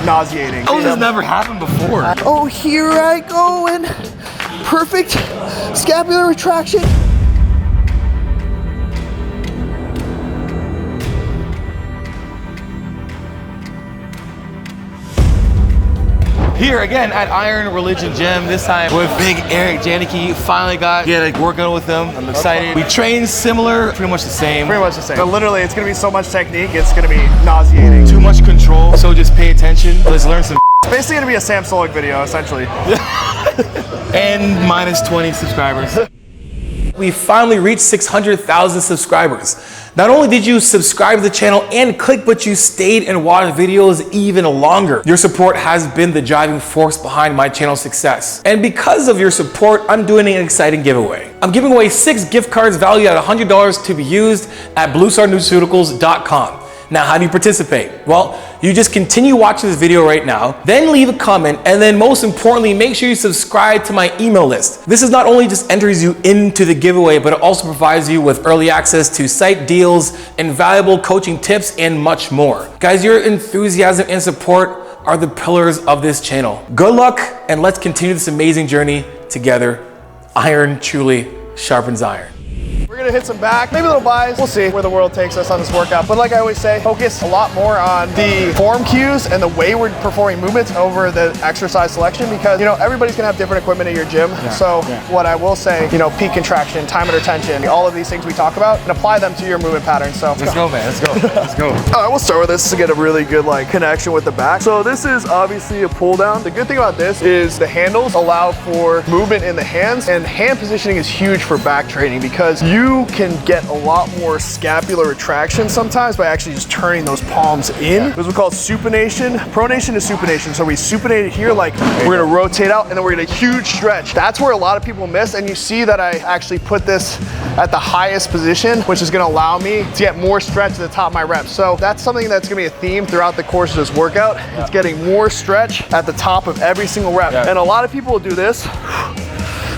nauseating. Oh, this never happened before. Oh, here I go, and perfect scapular retraction. Here again at Iron Religion Gym, this time with big Eric Janicki. Finally got to get a workout with him. I'm excited. We train similar, pretty much the same. Pretty much the same. But literally, it's gonna be so much technique, it's gonna be nauseating. Too much control, so just pay attention. Let's learn some. It's basically gonna be a Sam Sulek video, essentially. And minus 20 subscribers. We finally reached 600,000 subscribers. Not only did you subscribe to the channel and click, but you stayed and watched videos even longer. Your support has been the driving force behind my channel's success. And because of your support, I'm doing an exciting giveaway. I'm giving away 6 gift cards valued at $100 to be used at bluestarnutraceuticals.com. Now, how do you participate? Well, you just continue watching this video right now, then leave a comment, and then most importantly, make sure you subscribe to my email list. This is not only just enters you into the giveaway, but it also provides you with early access to site deals, invaluable coaching tips, and much more. Guys, your enthusiasm and support are the pillars of this channel. Good luck, and let's continue this amazing journey together. Iron truly sharpens iron. We're gonna hit some back, maybe little buys. We'll see where the world takes us on this workout. But like I always say, focus a lot more on the form cues and the way we're performing movements over the exercise selection, because everybody's gonna have different equipment at your gym. What I will say, peak contraction, time under tension, all of these things we talk about, and apply them to your movement pattern. So let's go, man. Let's go. Let's go. All right, we'll start with this to get a really good connection with the back. So this is obviously a pull down. The good thing about this is the handles allow for movement in the hands, and hand positioning is huge for back training because you can get a lot more scapular retraction sometimes by actually just turning those palms in. This is we call supination. Pronation is supination. So we supinate it here, like we're gonna rotate out and then we're gonna huge stretch. That's where a lot of people miss, and you see that I actually put this at the highest position, which is gonna allow me to get more stretch at the top of my reps. So that's something that's gonna be a theme throughout the course of this workout. It's getting more stretch at the top of every single rep. And a lot of people will do this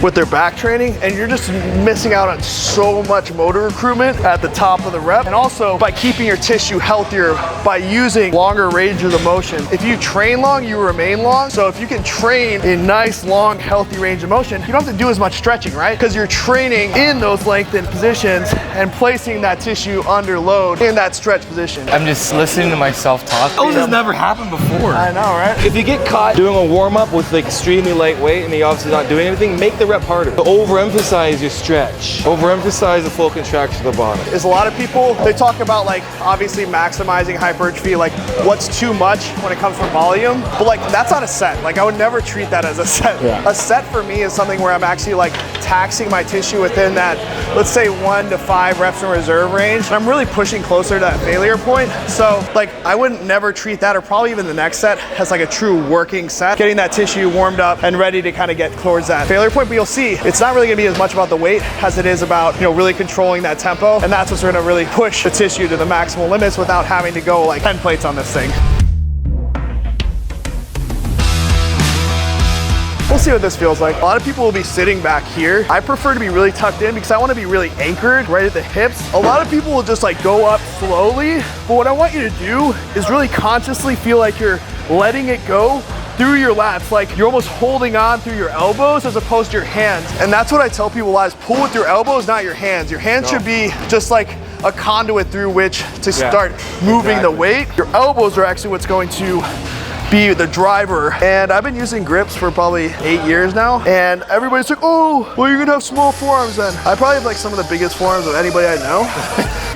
with their back training, and you're just missing out on so much motor recruitment at the top of the rep. And also by keeping your tissue healthier by using longer range of the motion. If you train long, you remain long. So if you can train in nice, long, healthy range of motion, you don't have to do as much stretching, right? Because you're training in those lengthened positions and placing that tissue under load in that stretch position. I'm just listening to myself talk. Oh, this has never happened before. I know, right? If you get caught doing a warm-up with extremely lightweight and you're obviously not doing anything, make the rep harder. So overemphasize your stretch. Overemphasize the full contraction of the bottom. There's a lot of people, they talk about obviously maximizing hypertrophy, what's too much when it comes from volume, but that's not a set. I would never treat that as a set. Yeah. A set for me is something where I'm actually taxing my tissue within that, let's say 1 to 5 reps in reserve range. And I'm really pushing closer to that failure point. So I wouldn't never treat that, or probably even the next set, as a true working set. Getting that tissue warmed up and ready to kind of get towards that failure point. But you'll see, it's not really gonna be as much about the weight as it is about, really controlling that tempo. And that's what's gonna really push the tissue to the maximal limits without having to go 10 plates on this thing. We'll see what this feels like. A lot of people will be sitting back here. I prefer to be really tucked in because I want to be really anchored right at the hips. A lot of people will just go up slowly, but what I want you to do is really consciously feel like you're letting it go through your lats, you're almost holding on through your elbows as opposed to your hands. And that's what I tell people a lot, is pull with your elbows, not your hands. Your hands should be just a conduit through which to start moving the weight. Your elbows are actually what's going to be the driver. And I've been using grips for probably 8 years now, and everybody's like, oh, well, you're gonna have small forearms then. I probably have some of the biggest forearms of anybody I know.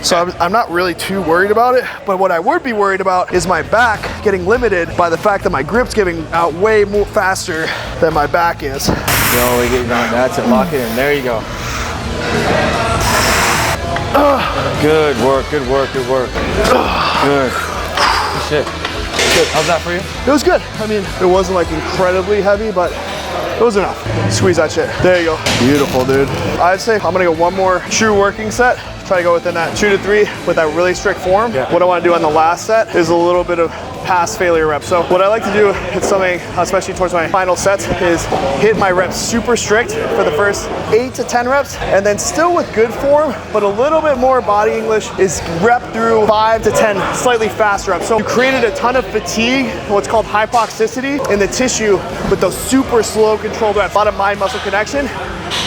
So I'm not really too worried about it, but what I would be worried about is my back getting limited by the fact that my grip's giving out way more faster than my back is. Yo, we get down, that's it, lock it in, there you go. Good work, good work, good work. Good. Good shit. Good. How's that for you? It was good. I mean, it wasn't incredibly heavy, but it was enough. Squeeze that shit. There you go. Beautiful, dude. I'd say I'm gonna go one more true working set. Try to go within that 2 to 3 with that really strict form. Yeah. What I wanna do on the last set is a little bit of pass failure reps. So what I like to do, it's something, especially towards my final sets, is hit my reps super strict for the first 8 to 10 reps, and then still with good form, but a little bit more body English, is rep through 5 to 10 slightly faster reps. So you created a ton of fatigue, what's called hypoxicity in the tissue with those super slow controlled reps, a lot of mind muscle connection.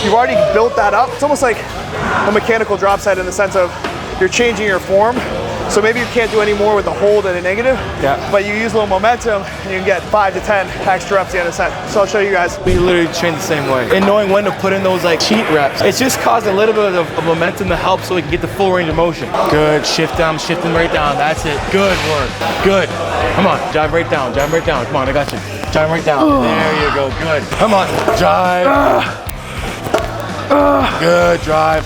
You've already built that up. It's almost like a mechanical drop set in the sense of you're changing your form. So maybe you can't do any more with a hold and a negative, but you use a little momentum and you can get 5 to 10 extra reps at the end of the set. So I'll show you guys. We literally train the same way. And knowing when to put in those like cheat reps, it's just caused a little bit of momentum to help so we can get the full range of motion. Good, shift down, shifting right down, that's it. Good work, good. Come on, jive right down, jive right down. Come on, I got you. Jive right down, there you go, good. Come on, jive. Good, drive.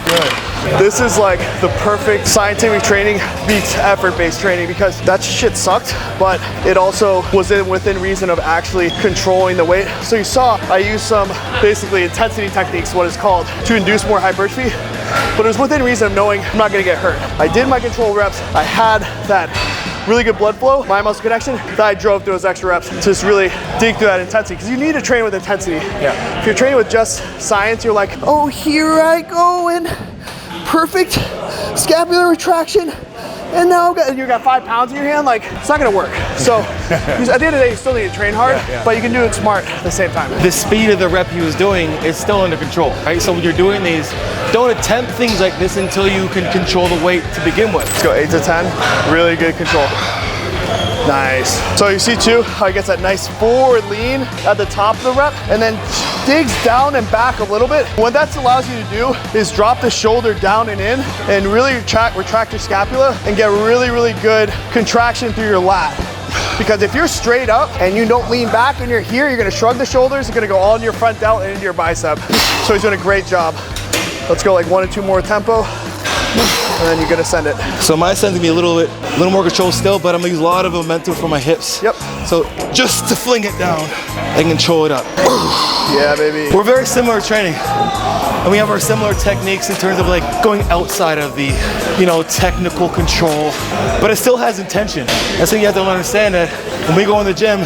Good. This is like the perfect scientific training beats effort-based training because that shit sucked, but it also was within reason of actually controlling the weight. So you saw I used some basically intensity techniques, what it's called, to induce more hypertrophy, but it was within reason of knowing I'm not gonna get hurt. I did my control reps, I had that really good blood flow, mind muscle connection, that I drove through those extra reps to just really dig through that intensity, because you need to train with intensity. Yeah. If you're training with just science, you're like, oh, here I go, and perfect scapular retraction, and now you got 5 pounds in your hand, like, it's not gonna work. So at the end of the day, you still need to train hard, but you can do it smart at the same time. The speed of the rep he was doing is still under control, right? So when you're doing these, don't attempt things like this until you can control the weight to begin with. Let's go 8 to 10, really good control. Nice. So you see too, how he gets that nice forward lean at the top of the rep and then digs down and back a little bit. What that allows you to do is drop the shoulder down and in and really retract your scapula and get really, really good contraction through your lat. Because if you're straight up and you don't lean back and you're here, you're gonna shrug the shoulders, it's gonna go all in your front delt and into your bicep. So he's doing a great job. Let's go like 1 or 2 more tempo. And then you're gonna send it. So my ascend's gonna be a little more control still, but I'm gonna use a lot of momentum from my hips. Yep. So just to fling it down and control it up. Yeah, baby. We're very similar training. And we have our similar techniques in terms of like going outside of the, technical control, but it still has intention. That's what you have to understand, that when we go in the gym,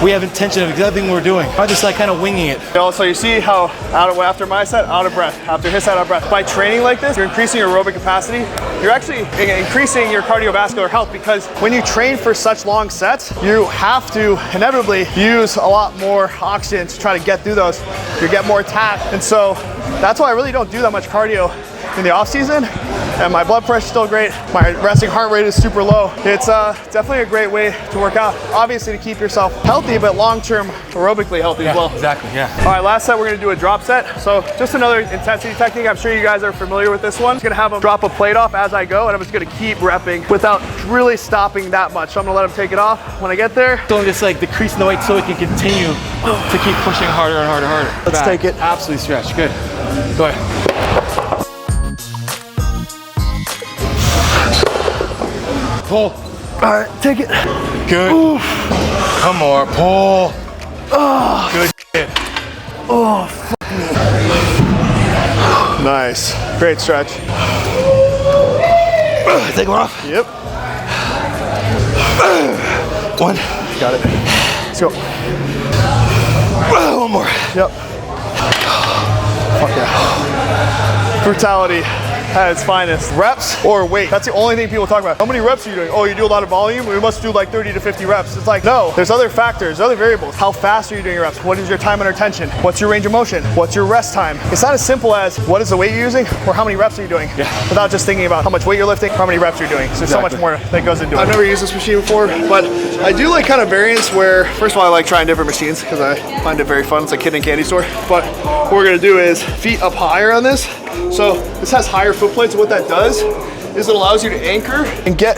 we have intention of exactly what we're doing. I'm just like kind of winging it. So you see how after my set, out of breath. After his set, out of breath. By training like this, you're increasing your aerobic capacity. You're actually increasing your cardiovascular health, because when you train for such long sets, you have to inevitably use a lot more oxygen to try to get through those. You get more tap. And so that's why I really don't do that much cardio in the off season. And my blood pressure is still great. My resting heart rate is super low. It's definitely a great way to work out. Obviously to keep yourself healthy, but long-term aerobically healthy as well. Exactly, yeah. All right, last set, we're gonna do a drop set. So just another intensity technique. I'm sure you guys are familiar with this one. I'm just gonna have him drop a plate off as I go, and I'm just gonna keep repping without really stopping that much. So I'm gonna let him take it off when I get there. So I'm just like decreasing the weight so we can continue to keep pushing harder and harder and harder. Let's take it. Absolutely stretch, good. Go ahead. Pull. All right, take it. Good. Oof. Come on, pull. Oh. Good shit. Oh, fuck me. Nice. Great stretch. Take one off. Yep. One. Got it. Let's go. One more. Yep. Fuck yeah. Brutality at its finest. Reps or weight. That's the only thing people talk about. How many reps are you doing? Oh, you do a lot of volume? We must do like 30 to 50 reps. It's like, no, there's other factors, other variables. How fast are you doing your reps? What is your time under tension? What's your range of motion? What's your rest time? It's not as simple as what is the weight you're using or how many reps are you doing, without just thinking about how much weight you're lifting, how many reps you're doing. So there's so much more that goes into it. I've never used this machine before, but I do like kind of variants where, first of all, I like trying different machines because I find it very fun. It's like kid in a candy store. But what we're gonna do is feet up higher on this. So this has higher foot plates. What that does is it allows you to anchor and get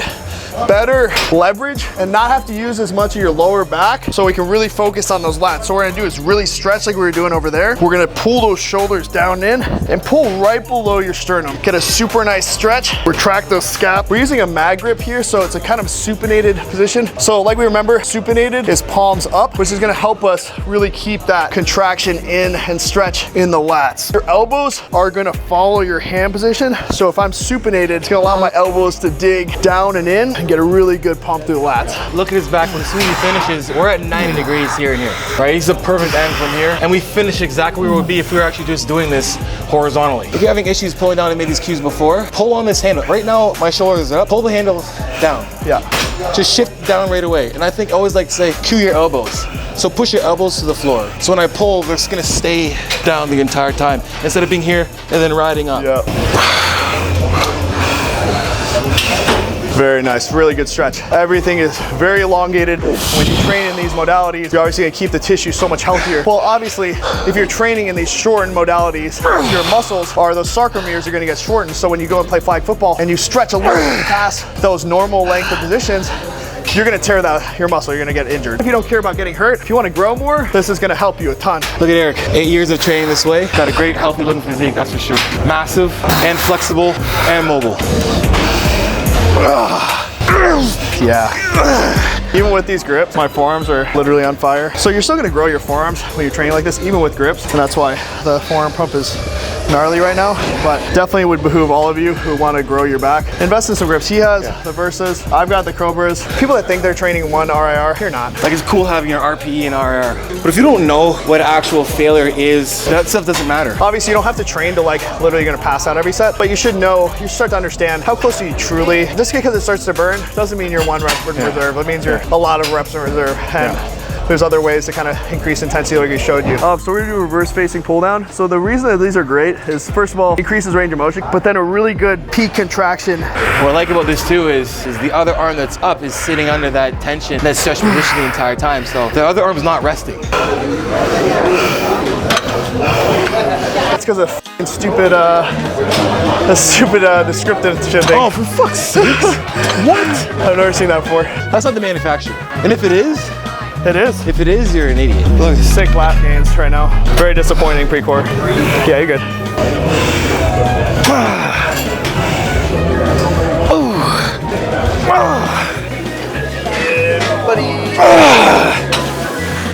better leverage and not have to use as much of your lower back, so we can really focus on those lats. So what we're gonna do is really stretch like we were doing over there. We're gonna pull those shoulders down in and pull right below your sternum. Get a super nice stretch, retract those scap. We're using a mag grip here, so it's a kind of supinated position. So like we remember, supinated is palms up, which is gonna help us really keep that contraction in and stretch in the lats. Your elbows are gonna follow your hand position. So if I'm supinated, it's gonna allow my elbows to dig down and in. and get a really good pump through the lats. Look at his back. When as soon as he finishes, we're at 90 degrees here and here, right? He's a perfect end from here. And we finish exactly where we would be if we were actually just doing this horizontally. If you're having issues pulling down, I made these cues before, pull on this handle. Right now, my shoulders are up. Pull the handle down. Yeah. Just shift down right away. And I think I always like to say, cue your elbows. So push your elbows to the floor. So when I pull, they're just gonna stay down the entire time instead of being here and then riding up. Yeah. Very nice, really good stretch. Everything is very elongated. When you train in these modalities, you're obviously gonna keep the tissue so much healthier. Well, obviously, if you're training in these shortened modalities, your muscles are, those sarcomeres are gonna get shortened. So when you go and play flag football and you stretch a little bit past those normal length of positions, you're gonna tear your muscle, you're gonna get injured. If you don't care about getting hurt, if you wanna grow more, this is gonna help you a ton. Look at Eric, 8 years of training this way. Got a great healthy looking physique, that's for sure. Massive and flexible and mobile. Yeah. Even with these grips, my forearms are literally on fire. So you're still gonna grow your forearms when you're training like this, even with grips. And that's why the forearm pump is gnarly right now. But definitely would behoove all of you who wanna grow your back. Invest in some grips. He has the Versas, I've got the Cobras. People that think they're training one RIR, you're not. Like it's cool having your RPE and RIR. But if you don't know what actual failure is, that stuff doesn't matter. Obviously you don't have to train to like literally gonna pass out every set, but you should know, you start to understand how close are you truly. Just because it starts to burn doesn't mean you're 1 rep in reserve. It means you're a lot of reps in reserve. And there's other ways to kind of increase intensity like we showed you. So we're gonna do reverse facing pull down. So the reason that these are great is first of all, increases range of motion, but then a really good peak contraction. What I like about this too is the other arm that's up is sitting under that tension, that stretch position the entire time. So the other arm's not resting. That's because of stupid descriptive shit thing. Oh, for fuck's sakes. What? I've never seen that before. That's not the manufacturer. And if it is, it is. If it is, you're an idiot. Look, sick lat gains right now. Very disappointing pre-core. Yeah, you're good.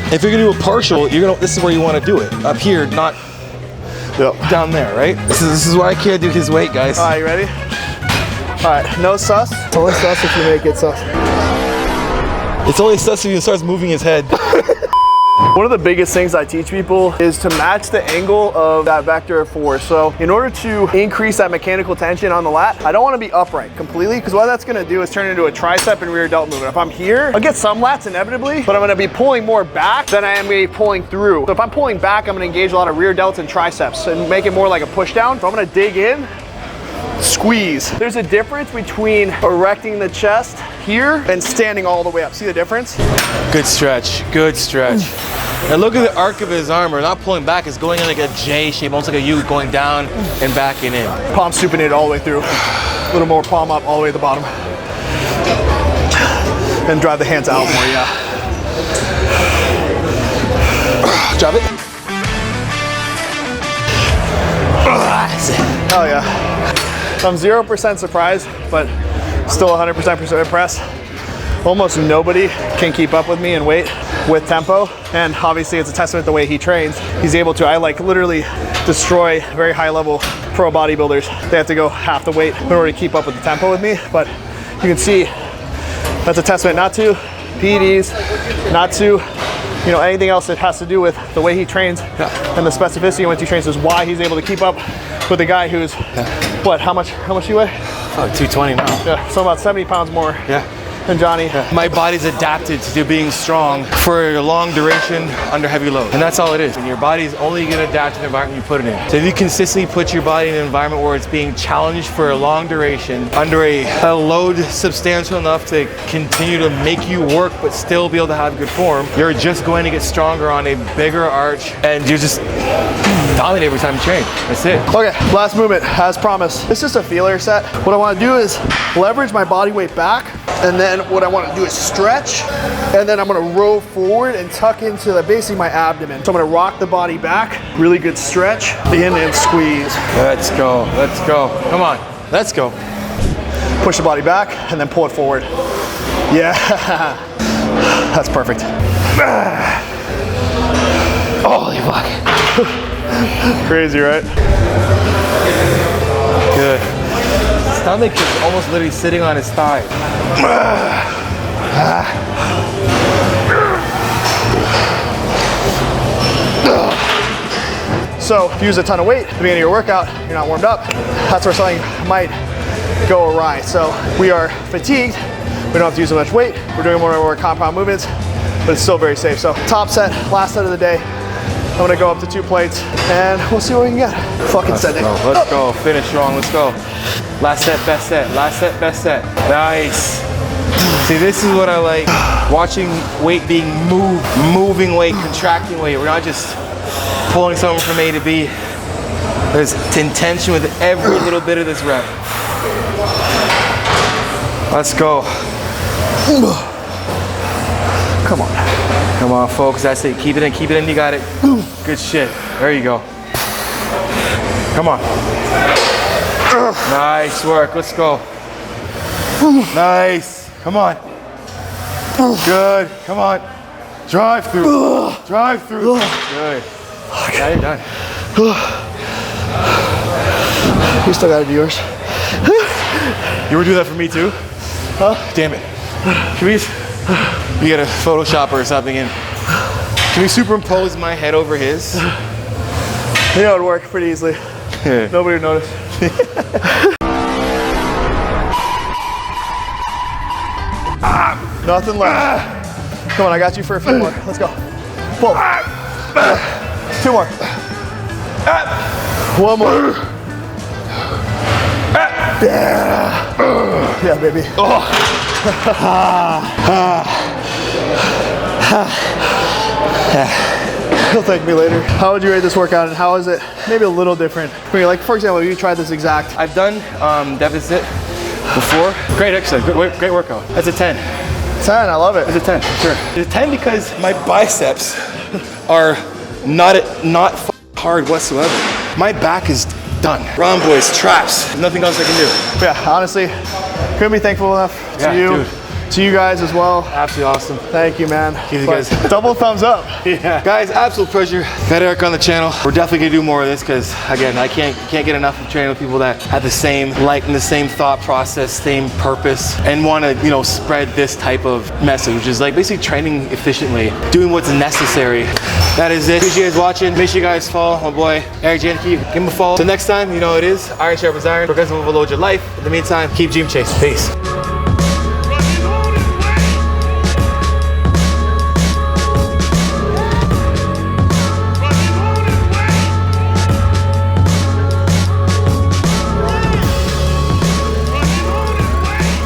If you're gonna do a partial, this is where you want to do it. Up here, not down there, right? This is why I can't do his weight, guys. All right, you ready? All right, no sus. It's only sus if you make it sus. It's only sus if he starts moving his head. One of the biggest things I teach people is to match the angle of that vector of force. So in order to increase that mechanical tension on the lat, I don't want to be upright completely, because what that's going to do is turn into a tricep and rear delt movement. If I'm here, I'll get some lats inevitably, but I'm going to be pulling more back than I am going to be pulling through. So if I'm pulling back, I'm going to engage a lot of rear delts and triceps and make it more like a push down. So I'm going to dig in, squeeze. There's a difference between erecting the chest here and standing all the way up. See the difference? Good stretch, good stretch. And look at the arc of his arm. We're not pulling back, it's going in like a J shape, almost like a U, going down and backing in. Palm supinated all the way through. A little more palm up all the way to the bottom. And drive the hands out more, yeah. Drop it. Oh yeah. I'm 0% surprised, but still 100% impressed. Almost nobody can keep up with me in weight with tempo, and obviously it's a testament to the way he trains. He's able to, I like literally destroy very high level pro bodybuilders. They have to go half the weight in order to keep up with the tempo with me, but you can see that's a testament not to PEDs, not to anything else that has to do with the way he trains and the specificity in which he trains is why he's able to keep up with a guy who's, what, how much you weigh? Oh, 220 now. Yeah, so about 70 pounds more than Johnny. My body's adapted to being strong for a long duration under heavy load. And that's all it is. And your body's only gonna adapt to the environment you put it in. So if you consistently put your body in an environment where it's being challenged for a long duration, under a load substantial enough to continue to make you work but still be able to have good form, you're just going to get stronger on a bigger arch, and you're just dominate every time you train. That's it. Okay, last movement, as promised. It's just a feeler set. What I wanna do is leverage my body weight back, and then what I want to do is stretch, and then I'm going to roll forward and tuck into basically my abdomen. So I'm going to rock the body back, really good stretch, in and squeeze. Let's go, let's go. Come on, let's go. Push the body back and then pull it forward. Yeah, that's perfect. Holy fuck. Crazy, right? Good. stomach is almost literally sitting on his thigh. So if you use a ton of weight at the beginning of your workout, you're not warmed up, that's where something might go awry. So we are fatigued, we don't have to use as much weight, we're doing more compound movements, but it's still very safe. So top set, last set of the day, I'm gonna go up to 2 plates and we'll see what we can get. Fucking set it. Let's go, finish strong, let's go. Last set, best set, last set, best set. Nice. See, this is what I like, watching weight being moved, moving weight, contracting weight. We're not just pulling something from A to B. There's intention with every little bit of this rep. Let's go. Come on. Come on, folks, that's it. Keep it in, you got it. Good shit. There you go. Come on. Nice work, let's go. Nice, come on. Good, come on. Drive through, drive through. Good. Yeah, you're done. You still gotta do yours. You ever do that for me too? Huh? Damn it. Can we you get a Photoshop or something in? Can we superimpose my head over his? You know, it would work pretty easily. Nobody would notice. Nothing left. Come on, I got you for a few more. Let's go. Pull. 2 more. 1 more. Yeah. Yeah, baby. He'll thank me later. How would you rate this workout, and how is it maybe a little different? I mean, like, for example, you tried this exact. I've done deficit before. Great exercise, great workout. That's a 10. 10, I love it. It's a 10, sure. It's a 10 because my biceps are not hard whatsoever. My back is done. Wrong, boys, traps. There's nothing else I can do. Yeah, honestly, couldn't be thankful enough to you. Dude. To you guys as well. Absolutely awesome. Thank you, man. Give you guys double thumbs up. Yeah. Guys, absolute pleasure. Got Eric on the channel. We're definitely gonna do more of this because, again, I can't get enough of training with people that have the same light and the same thought process, same purpose, and want to, you know, spread this type of message, which is like basically training efficiently, doing what's necessary. That is it. Appreciate you guys watching. Make sure you guys follow my boy Eric Janicki. Give him a follow. Till next time, you know it is. Iron sharpens iron. Progressive overload your life. In the meantime, keep dream chasing. Peace.